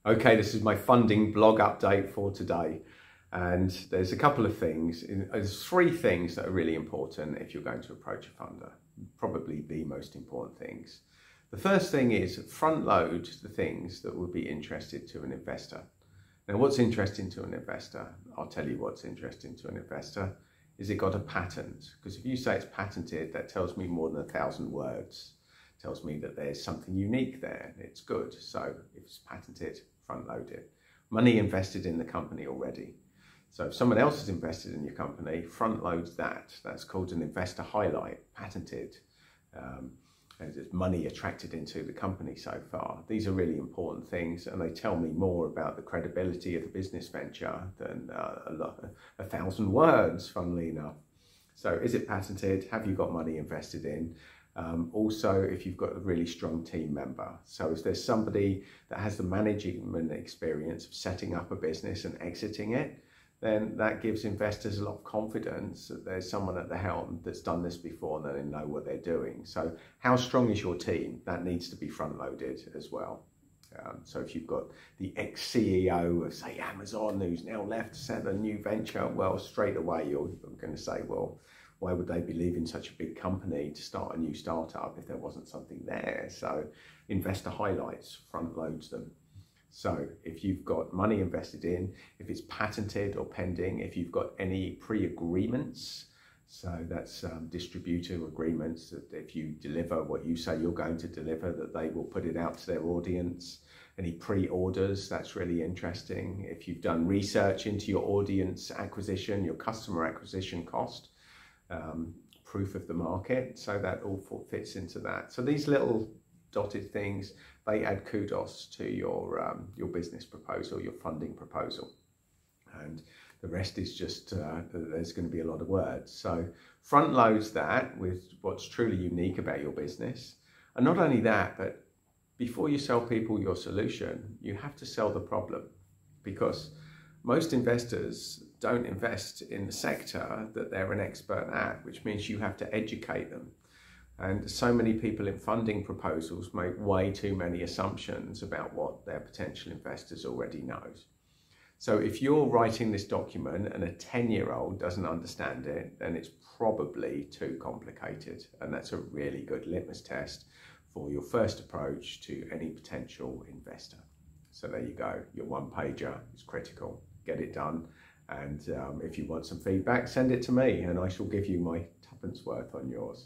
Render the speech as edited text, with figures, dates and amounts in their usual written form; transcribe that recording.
Okay, this is my funding blog update for today. And there's a couple of things, there's three things that are really important if you're going to approach a funder, probably the most important things. The first thing is front load the things that would be interesting to an investor. Now, what's interesting to an investor? I'll tell you what's interesting to an investor. Is it got a patent? Because if you say it's patented, that tells me more than 1,000 words. It tells me that there's something unique there. It's good. So if it's patented, front load it. Money invested in the company already. So if someone else has invested in your company, front loads that. That's called an investor highlight, patented. There's money attracted into the company so far. These are really important things, and they tell me more about the credibility of the business venture than 1,000 words, funnily enough. So is it patented? Have you got money invested in? Also, if you've got a really strong team member. So if there's somebody that has the management experience of setting up a business and exiting it, then that gives investors a lot of confidence that there's someone at the helm that's done this before and they know what they're doing. So how strong is your team? That needs to be front loaded as well. So if you've got the ex-CEO of, say, Amazon, who's now left to set a new venture, well, straight away you're going to say, well, why would they be leaving such a big company to start a new startup if there wasn't something there? So investor highlights, front loads them. So if you've got money invested in, if it's patented or pending, if you've got any pre-agreements, so that's distributor agreements, that if you deliver what you say you're going to deliver, that they will put it out to their audience. Any pre-orders, that's really interesting. If you've done research into your audience acquisition, your customer acquisition cost, proof of the market, so that all fits into that. So these little dotted things, they add kudos to your business proposal, your funding proposal, and the rest is just there's going to be a lot of words. So front loads that with what's truly unique about your business, and not only that, but before you sell people your solution, you have to sell the problem, because most investors don't invest in the sector that they're an expert at, which means you have to educate them. And so many people in funding proposals make way too many assumptions about what their potential investors already knows. So if you're writing this document and a 10-year-old doesn't understand it, then it's probably too complicated. And that's a really good litmus test for your first approach to any potential investor. So there you go. Your one-pager is critical. Get it done. And if you want some feedback, send it to me and I shall give you my tuppence worth on yours.